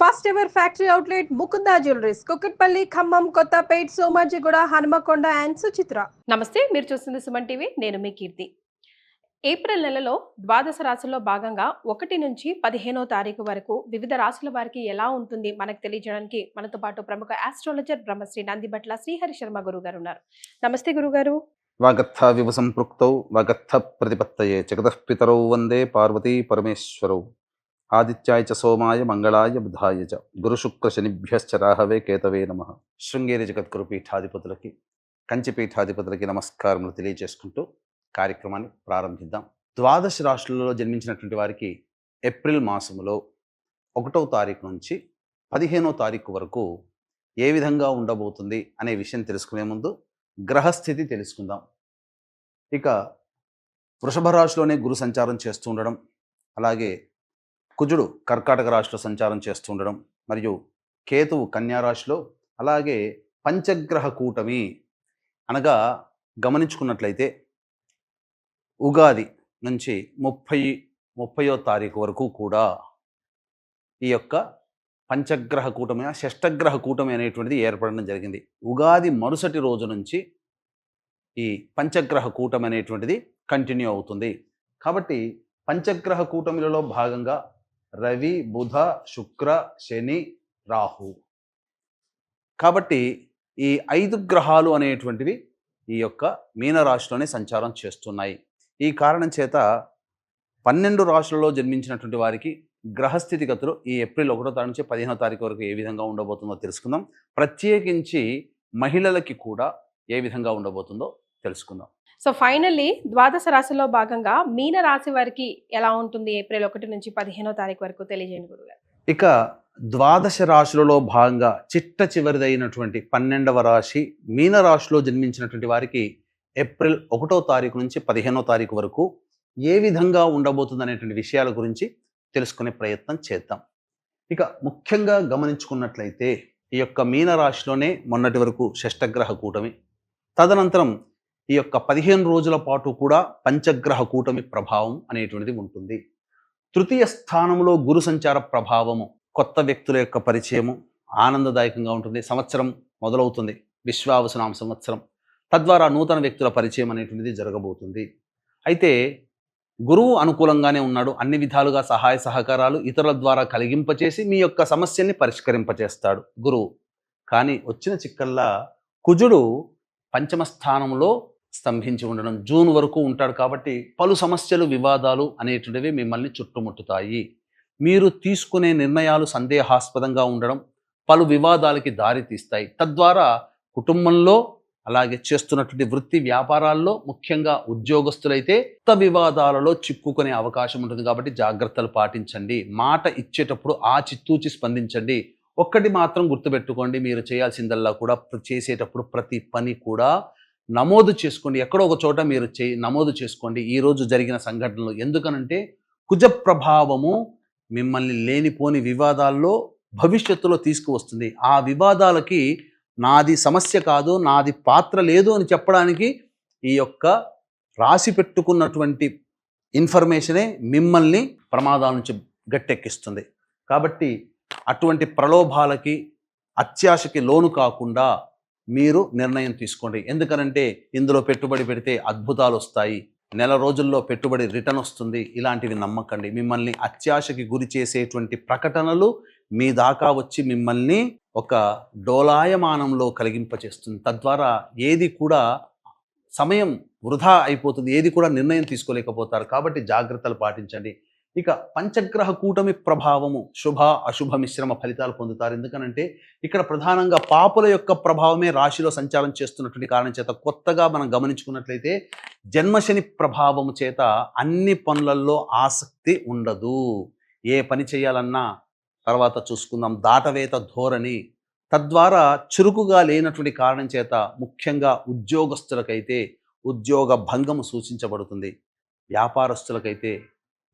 First ever factory outlet Mukunda jewelleries Kukatpally Khammam Kothapet Somajiguda Hanumakonda and Suchitra. నమస్తే, మీరు చూస్తుంది సుమన్ టీవీ. నేను మీ కీర్తి. ఏప్రిల్ నెలలో ద్వాదశ రాశుల్లో భాగంగా 1 నుంచి 15వ తారీఖు వరకు వివిధ రాశుల వారికి ఎలా ఉంటుంది మనకు తెలియజేయడానికి మనతో పాటు ప్రముఖ ఆస్ట్రాలజర్ బ్రహ్మశ్రీ నందిబట్ల శ్రీహరి శర్మ గురువు గారు ఉన్నారు. నమస్తే గురుగారు. వాగర్థ వివ సంపృక్తౌ వాగర్థ ప్రతిపత్తయే జగతః పితరౌ వందే పార్వతీ పరమేశ్వరౌ ఆదిత్యాయ చ సోమాయ మంగళాయ బుధాయ చ గురు శుక్ర శనిభ్యశ్చ రాహవే కేతవే నమః. శృంగేరి జగద్గురు పీఠాధిపతులకి కంచి పీఠాధిపతులకి నమస్కారములు తెలియజేసుకుంటూ కార్యక్రమాన్ని ప్రారంభిద్దాం. ద్వాదశ రాశులలో జన్మించినటువంటి వారికి ఏప్రిల్ మాసములో 1వ తారీఖు నుంచి 15వ తారీఖు వరకు ఏ విధంగా ఉండబోతుంది అనే విషయం తెలుసుకునే ముందు గ్రహస్థితి తెలుసుకుందాం. ఇక వృషభ రాశిలోనే గురు సంచారం చేస్తూ ఉండడం, అలాగే కుజుడు కర్కాటక రాశిలో సంచారం చేస్తూ ఉండడం, మరియు కేతువు కన్యా రాశిలో, అలాగే పంచగ్రహ కూటమి అనగా గమనించుకున్నట్లయితే ఉగాది నుంచి 30వ తారీఖు వరకు కూడా ఈ యొక్క పంచగ్రహ కూటమి షష్టగ్రహ కూటమి అనేటువంటిది ఏర్పడడం జరిగింది. ఉగాది మరుసటి రోజు నుంచి ఈ పంచగ్రహ కూటమి అనేటువంటిది కంటిన్యూ అవుతుంది. కాబట్టి పంచగ్రహ కూటమిలలో భాగంగా రవి, బుధ, శుక్ర, శని, రాహు, కాబట్టి ఈ 5 గ్రహాలు అనేటువంటివి ఈ యొక్క మీనరాశిలోనే సంచారం చేస్తున్నాయి. ఈ కారణం చేత 12 రాశులలో జన్మించినటువంటి వారికి గ్రహస్థితిగతులు ఈ ఏప్రిల్ 1వ తారీఖు నుంచి 15వ తారీఖు వరకు ఏ విధంగా ఉండబోతుందో తెలుసుకుందాం. ప్రత్యేకించి మహిళలకి కూడా ఏ విధంగా ఉండబోతుందో తెలుసుకుందాం. సో ఫైనల్లీ ద్వాదశ రాశిలో భాగంగా మీన రాశి వారికి ఎలా ఉంటుంది ఏప్రిల్ 1 నుంచి 15వ తారీఖు వరకు తెలియజేయండి గురుగారు. ఇక ద్వాదశ రాశులలో భాగంగా చిట్ట చివరిదైనటువంటి 12వ రాశి మీన రాశిలో జన్మించినటువంటి వారికి ఏప్రిల్ 1వ తారీఖు నుంచి 15వ తారీఖు వరకు ఏ విధంగా ఉండబోతుంది అనేటువంటి విషయాల గురించి తెలుసుకునే ప్రయత్నం చేద్దాం. ఇక ముఖ్యంగా గమనించుకున్నట్లయితే ఈ యొక్క మీన రాశిలోనే మొన్నటి వరకు షష్టగ్రహ కూటమి, తదనంతరం ఈ యొక్క 15 రోజుల పాటు కూడా పంచగ్రహ కూటమి ప్రభావం అనేటువంటిది ఉంటుంది. తృతీయ స్థానంలో గురు సంచార ప్రభావము, కొత్త వ్యక్తుల యొక్క పరిచయము ఆనందదాయకంగా ఉంటుంది. సంవత్సరం మొదలవుతుంది, విశ్వావసునామ సంవత్సరం, తద్వారా నూతన వ్యక్తుల పరిచయం అనేటువంటిది జరగబోతుంది. అయితే గురువు అనుకూలంగానే ఉన్నాడు, అన్ని విధాలుగా సహాయ సహకారాలు ఇతరుల ద్వారా కలిగింపచేసి మీ యొక్క సమస్యల్ని పరిష్కరింపచేస్తాడు గురువు. కానీ వచ్చిన చిక్కల్లా కుజుడు పంచమ స్థానంలో స్తంభించి ఉండడం, జూన్ వరకు ఉంటాడు. కాబట్టి పలు సమస్యలు, వివాదాలు అనేటువంటివి మిమ్మల్ని చుట్టుముట్టుతాయి. మీరు తీసుకునే నిర్ణయాలు సందేహాస్పదంగా ఉండడం పలు వివాదాలకి దారి తీస్తాయి. తద్వారా కుటుంబంలో, అలాగే చేస్తున్నటువంటి వృత్తి వ్యాపారాల్లో, ముఖ్యంగా ఉద్యోగస్తులైతే కొత్త వివాదాలలో చిక్కుకునే అవకాశం ఉంటుంది. కాబట్టి జాగ్రత్తలు పాటించండి. మాట ఇచ్చేటప్పుడు ఆచితూచి స్పందించండి. ఒక్కటి మాత్రం గుర్తుపెట్టుకోండి, మీరు చేయాల్సిందల్లా కూడా చేసేటప్పుడు ప్రతి పని కూడా నమోదు చేసుకోండి. ఎక్కడో ఒక చోట మీరు నమోదు చేసుకోండి ఈరోజు జరిగిన సంఘటనలు. ఎందుకనంటే కుజ ప్రభావము మిమ్మల్ని లేనిపోని వివాదాల్లో భవిష్యత్తులో తీసుకువస్తుంది. ఆ వివాదాలకి నాది సమస్య కాదు, నాది పాత్ర లేదు అని చెప్పడానికి ఈ యొక్క రాసి పెట్టుకున్నటువంటి ఇన్ఫర్మేషనే మిమ్మల్ని ప్రమాదాల నుంచి గట్టెక్కిస్తుంది. కాబట్టి అటువంటి ప్రలోభాలకి, అత్యాశకి లోను కాకుండా మీరు నిర్ణయం తీసుకోండి. ఎందుకనంటే ఇందులో పెట్టుబడి పెడితే అద్భుతాలు వస్తాయి, నెల రోజుల్లో పెట్టుబడి రిటర్న్ వస్తుంది, ఇలాంటివి నమ్మకండి. మిమ్మల్ని అత్యాశకి గురి చేసేటువంటి ప్రకటనలు మీ దాకా వచ్చి మిమ్మల్ని ఒక డోలాయమానంలో కలిగింపచేస్తుంది. తద్వారా ఏది కూడా సమయం వృధా అయిపోతుంది, ఏది కూడా నిర్ణయం తీసుకోలేకపోతారు. కాబట్టి జాగ్రత్తలు పాటించండి. ఇక పంచగ్రహ కూటమి ప్రభావము శుభ అశుభ మిశ్రమ ఫలితాలు పొందుతారు. ఎందుకనంటే ఇక్కడ ప్రధానంగా పాపుల యొక్క ప్రభావమే రాశిలో సంచారం చేస్తున్నటువంటి కారణం చేత కొత్తగా మనం గమనించుకున్నట్లయితే జన్మశని ప్రభావము చేత అన్ని పనులలో ఆసక్తి ఉండదు. ఏ పని చేయాలన్నా తర్వాత చూసుకుందాం, దాటవేత ధోరణి, తద్వారా చురుకుగా లేనటువంటి కారణం చేత ముఖ్యంగా ఉద్యోగస్తులకైతే ఉద్యోగ భంగము సూచించబడుతుంది. వ్యాపారస్తులకైతే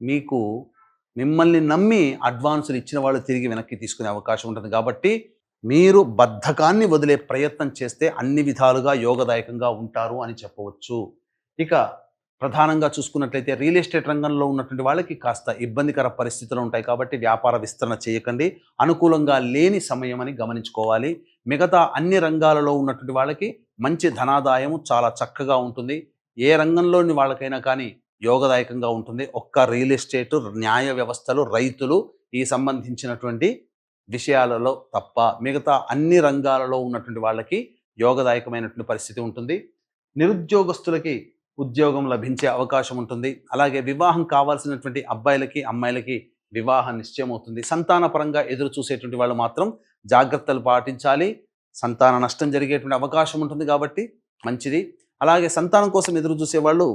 మీకు మిమ్మల్ని నమ్మి అడ్వాన్సులు ఇచ్చిన వాళ్ళు తిరిగి వెనక్కి తీసుకునే అవకాశం ఉంటుంది. కాబట్టి మీరు బద్ధకాన్ని వదిలే ప్రయత్నం చేస్తే అన్ని విధాలుగా యోగదాయకంగా ఉంటారు అని చెప్పవచ్చు. ఇక ప్రధానంగా చూసుకున్నట్లయితే రియల్ ఎస్టేట్ రంగంలో ఉన్నటువంటి వాళ్ళకి కాస్త ఇబ్బందికర పరిస్థితులు ఉంటాయి కాబట్టి వ్యాపార విస్తరణ చేయకండి. అనుకూలంగా లేని సమయం అని గమనించుకోవాలి. మిగతా అన్ని రంగాలలో ఉన్నటువంటి వాళ్ళకి మంచి ధనాదాయము చాలా చక్కగా ఉంటుంది. ఏ రంగంలోని వాళ్ళకైనా కానీ యోగదాయకంగా ఉంటుంది. ఒక్క రియల్ ఎస్టేట్, న్యాయ వ్యవస్థలు, రైతులు ఈ సంబంధించినటువంటి విషయాలలో తప్ప మిగతా అన్ని రంగాలలో ఉన్నటువంటి వాళ్ళకి యోగదాయకమైనటువంటి పరిస్థితి ఉంటుంది. నిరుద్యోగస్తులకి ఉద్యోగం లభించే అవకాశం ఉంటుంది. అలాగే వివాహం కావాల్సినటువంటి అబ్బాయిలకి అమ్మాయిలకి వివాహ నిశ్చయం అవుతుంది. సంతానపరంగా ఎదురు చూసేటువంటి వాళ్ళు మాత్రం జాగ్రత్తలు పాటించాలి. సంతాన నష్టం జరిగేటువంటి అవకాశం ఉంటుంది కాబట్టి మంచిది. అలాగే సంతానం కోసం ఎదురు చూసేవాళ్ళు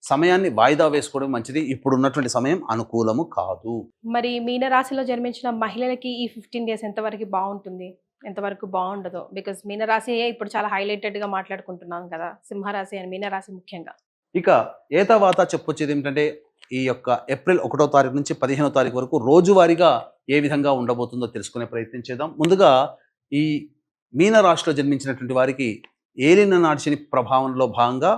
సమయాన్ని వాయిదా వేసుకోవడం మంచిది. ఇప్పుడు ఉన్నటువంటి సమయం అనుకూలము కాదు. మరి మీనరాశిలో జన్మించిన మహిళలకి ఈ 15 డేస్ ఎంతవరకు బాగుంటుంది, ఎంతవరకు బాగుండదు? బికాస్ మీనరాశి ఇప్పుడు చాలా హైలైటెడ్గా మాట్లాడుకుంటున్నాం కదా, సింహరాశి అని మీనరాశి ముఖ్యంగా. ఇక ఏతవాత చెప్పొచ్చేది ఏమిటంటే ఈ యొక్క ఏప్రిల్ 1వ తారీఖు నుంచి 15వ తారీఖు వరకు రోజువారీగా ఏ విధంగా ఉండబోతుందో తెలుసుకునే ప్రయత్నం చేద్దాం. ముందుగా ఈ మీనరాశిలో జన్మించినటువంటి వారికి ఏలిన నాటి శని ప్రభావంలో భాగంగా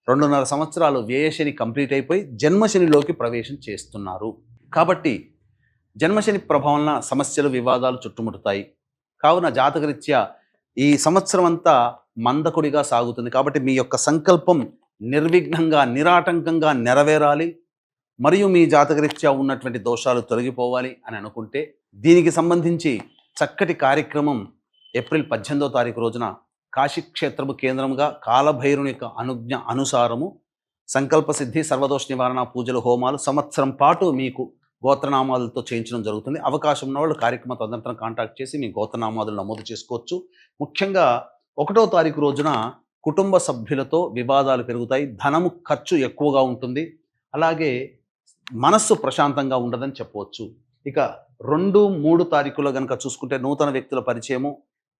2.5 సంవత్సరాలు వ్యయశని కంప్లీట్ అయిపోయి జన్మశనిలోకి ప్రవేశం చేస్తున్నారు. కాబట్టి జన్మశని ప్రభావం సమస్యలు, వివాదాలు చుట్టుముడతాయి. కావున జాతకరీత్యా ఈ సంవత్సరం అంతా మందకుడిగా సాగుతుంది. కాబట్టి మీ యొక్క సంకల్పం నిర్విఘ్నంగా, నిరాటంకంగా నెరవేరాలి, మరియు మీ జాతకరీత్యా ఉన్నటువంటి దోషాలు తొలగిపోవాలి అని అనుకుంటే దీనికి సంబంధించి చక్కటి కార్యక్రమం ఏప్రిల్ 18వ తారీఖు రోజున కాశీక్షేత్రము కేంద్రంగా కాలభైరుని యొక్క అనుజ్ఞ అనుసారము సంకల్ప సిద్ధి, సర్వదోష నివారణ పూజలు, హోమాలు సంవత్సరం పాటు మీకు గోత్రనామాలతో చేయించడం జరుగుతుంది. అవకాశం ఉన్న వాళ్ళు కార్యక్రమ తదనంతరం కాంటాక్ట్ చేసి మీ గోత్రనామాలు నమోదు చేసుకోవచ్చు. ముఖ్యంగా 1వ తారీఖు రోజున కుటుంబ సభ్యులతో వివాదాలు పెరుగుతాయి, ధనము ఖర్చు ఎక్కువగా ఉంటుంది, అలాగే మనస్సు ప్రశాంతంగా ఉండదని చెప్పవచ్చు. ఇక 2, 3 తారీఖులో కనుక చూసుకుంటే నూతన వ్యక్తుల పరిచయము,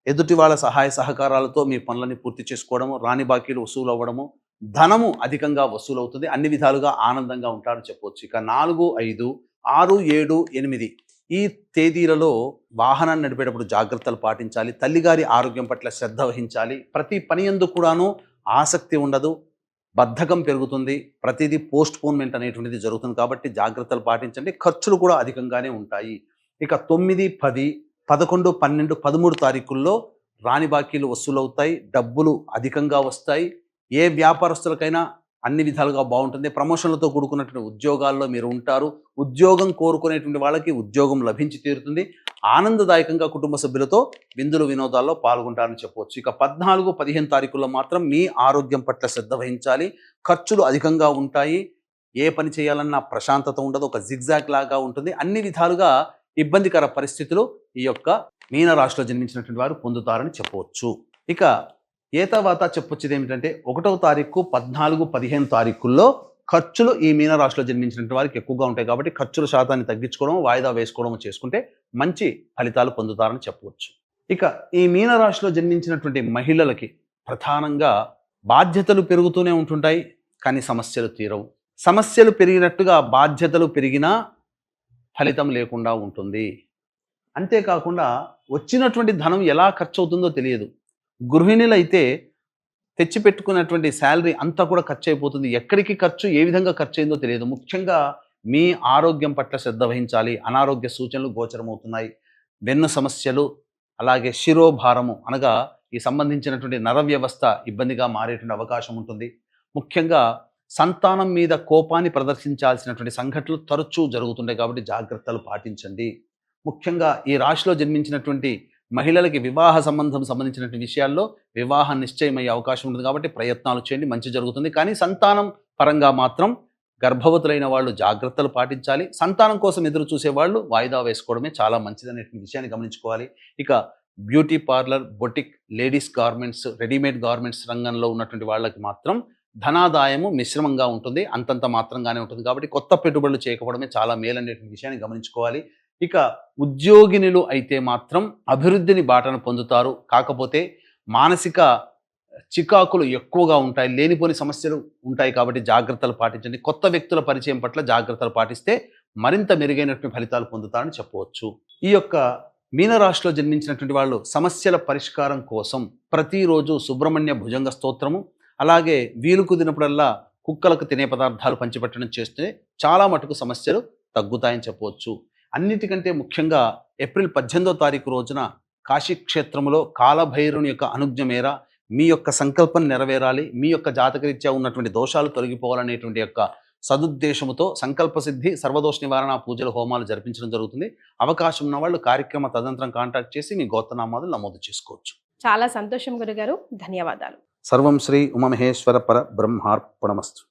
ఎదుటి వాళ్ళ సహాయ సహకారాలతో మీ పనులని పూర్తి చేసుకోవడము, రాని బాకీలు వసూలు అవ్వడము, ధనము అధికంగా వసూలవుతుంది, అన్ని విధాలుగా ఆనందంగా ఉంటారని చెప్పవచ్చు. ఇక 4, 5, 6, 7, 8 ఈ తేదీలలో వాహనాన్ని నడిపేటప్పుడు జాగ్రత్తలు పాటించాలి. తల్లిగారి ఆరోగ్యం పట్ల శ్రద్ధ వహించాలి. ప్రతి పని యందు కూడాను ఆసక్తి ఉండదు, బద్ధకం పెరుగుతుంది, ప్రతిదీ పోస్ట్పోన్మెంట్ అనేటువంటిది జరుగుతుంది. కాబట్టి జాగ్రత్తలు పాటించండి. ఖర్చులు కూడా అధికంగానే ఉంటాయి. ఇక 9, 10, 11, 12, 13 తారీఖుల్లో రాని బాకీలు వసూలవుతాయి, డబ్బులు అధికంగా వస్తాయి. ఏ వ్యాపారస్తులకైనా అన్ని విధాలుగా బాగుంటుంది. ప్రమోషన్లతో కూడుకున్నటువంటి ఉద్యోగాల్లో మీరు ఉంటారు. ఉద్యోగం కోరుకునేటువంటి వాళ్ళకి ఉద్యోగం లభించి తీరుతుంది. ఆనందదాయకంగా కుటుంబ సభ్యులతో విందులు వినోదాల్లో పాల్గొంటారని చెప్పవచ్చు. ఇక 14, 15 తారీఖుల్లో మాత్రం మీ ఆరోగ్యం పట్ల శ్రద్ధ వహించాలి. ఖర్చులు అధికంగా ఉంటాయి. ఏ పని చేయాలన్నా ప్రశాంతత ఉండదు, ఒక జిగ్జాగ్ లాగా ఉంటుంది. అన్ని విధాలుగా ఇబ్బందికర పరిస్థితులు ఈ యొక్క మీనరాశిలో జన్మించినటువంటి వారు పొందుతారని చెప్పవచ్చు. ఇక ఏ తర్వాత చెప్పొచ్చేది ఏమిటంటే 1వ తారీఖు, 14, 15 తారీఖుల్లో ఖర్చులు ఈ మీనరాశిలో జన్మించినటువంటి వారికి ఎక్కువగా ఉంటాయి. కాబట్టి ఖర్చుల శాతాన్ని తగ్గించుకోవడం, వాయిదా వేసుకోవడం చేసుకుంటే మంచి ఫలితాలు పొందుతారని చెప్పవచ్చు. ఇక ఈ మీనరాశిలో జన్మించినటువంటి మహిళలకి ప్రధానంగా బాధ్యతలు పెరుగుతూనే ఉంటుంటాయి, కానీ సమస్యలు తీరవు. సమస్యలు పెరిగినట్టుగా బాధ్యతలు పెరిగినా ఫలితం లేకుండా ఉంటుంది. అంతేకాకుండా వచ్చినటువంటి ధనం ఎలా ఖర్చు అవుతుందో తెలియదు. గృహిణులు అయితే తెచ్చిపెట్టుకున్నటువంటి శాలరీ అంతా కూడా ఖర్చు అయిపోతుంది. ఎక్కడికి ఖర్చు, ఏ విధంగా ఖర్చు అయిందో తెలియదు. ముఖ్యంగా మీ ఆరోగ్యం పట్ల శ్రద్ధ వహించాలి. అనారోగ్య సూచనలు గోచరమవుతున్నాయి. వెన్ను సమస్యలు, అలాగే శిరోభారము అనగా ఈ సంబంధించినటువంటి నర వ్యవస్థ ఇబ్బందిగా మారేటువంటి అవకాశం ఉంటుంది. ముఖ్యంగా సంతానం మీద కోపాన్ని ప్రదర్శించాల్సినటువంటి సంఘటనలు తరచూ జరుగుతుంటాయి. కాబట్టి జాగ్రత్తలు పాటించండి. ముఖ్యంగా ఈ రాశిలో జన్మించినటువంటి మహిళలకి వివాహ సంబంధించినటువంటి విషయాల్లో వివాహం నిశ్చయమయ్యే అవకాశం ఉంటుంది. కాబట్టి ప్రయత్నాలు చేయండి, మంచి జరుగుతుంది. కానీ సంతానం పరంగా మాత్రం గర్భవతులైన వాళ్ళు జాగ్రత్తలు పాటించాలి. సంతానం కోసం ఎదురు చూసే వాళ్ళు వాయిదా వేసుకోవడమే చాలా మంచిదనేటువంటి విషయాన్ని గమనించుకోవాలి. ఇక beauty parlour, boutique, ladies garments, readymade garments రంగంలో ఉన్నటువంటి వాళ్ళకి మాత్రం ధనాదాయము మిశ్రమంగా ఉంటుంది, అంతంత మాత్రంగానే ఉంటుంది. కాబట్టి కొత్త పెట్టుబడులు చేయకపోవడమే చాలా మేలనేటువంటి విషయాన్ని గమనించుకోవాలి. ఇక ఉద్యోగినులు అయితే మాత్రం అభివృద్ధిని బాటను పొందుతారు. కాకపోతే మానసిక చికాకులు ఎక్కువగా ఉంటాయి, లేనిపోని సమస్యలు ఉంటాయి. కాబట్టి జాగ్రత్తలు పాటించండి. కొత్త వ్యక్తుల పరిచయం పట్ల జాగ్రత్తలు పాటిస్తే మరింత మెరుగైనటువంటి ఫలితాలు పొందుతారని చెప్పవచ్చు. ఈ యొక్క మీనరాశిలో జన్మించినటువంటి వాళ్ళు సమస్యల పరిష్కారం కోసం ప్రతిరోజు సుబ్రహ్మణ్య భుజంగ స్తోత్రము, అలాగే వీలు కుదిరినప్పుడల్లా కుక్కలకు తినే పదార్థాలు పంచిపెట్టడం చేస్తే చాలా మటుకు సమస్యలు తగ్గుతాయని చెప్పవచ్చు. అన్నిటికంటే ముఖ్యంగా ఏప్రిల్ 18వ తారీఖు రోజున కాశీ క్షేత్రంలో కాలభైరుని యొక్క అనుజ్ఞ మేర మీ యొక్క సంకల్పం నెరవేరాలి, మీ యొక్క జాతకరీత్యా ఉన్నటువంటి దోషాలు తొలగిపోవాలనేటువంటి యొక్క సదుద్దేశముతో సంకల్ప సిద్ధి సర్వదోష నివారణ పూజలు హోమాలు జరిపించడం జరుగుతుంది. అవకాశం ఉన్న వాళ్ళు కార్యక్రమ తదంతరం కాంటాక్ట్ చేసి మీ గోత్రనామాలు నమోదు చేసుకోవచ్చు. చాలా సంతోషం గురుగారు, ధన్యవాదాలు. సర్వం శ్రీ ఉమామహేశ్వర పర బ్రహ్మార్పణమస్తు.